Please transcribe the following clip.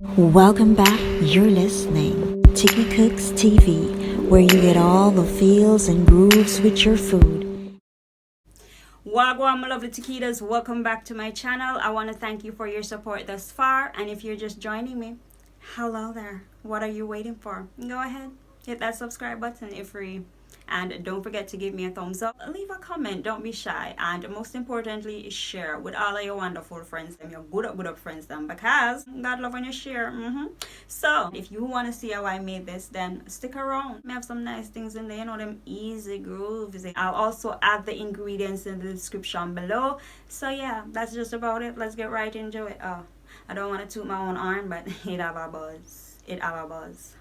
Welcome back. You're listening Tiki-Cooks TV, where you get all the feels and grooves with your food. Wagwan, my lovely taquitos, welcome back to my channel. I want to thank you for your support thus far, and if you're just joining me, hello there. What are you waiting for? Go ahead, hit that subscribe button if free, and don't forget to give me a thumbs up, leave a comment, don't be shy, and most importantly, share with all of your wonderful friends and your good up friends them, because God love when you share. So if you want to see how I made this, then stick around. I have some nice things in there, you know, them easy grooves. I'll also add the ingredients in the description below. So yeah, that's just about it. Let's get right into it. I don't want to toot my own arm, but it have a buzz. It have a buzz.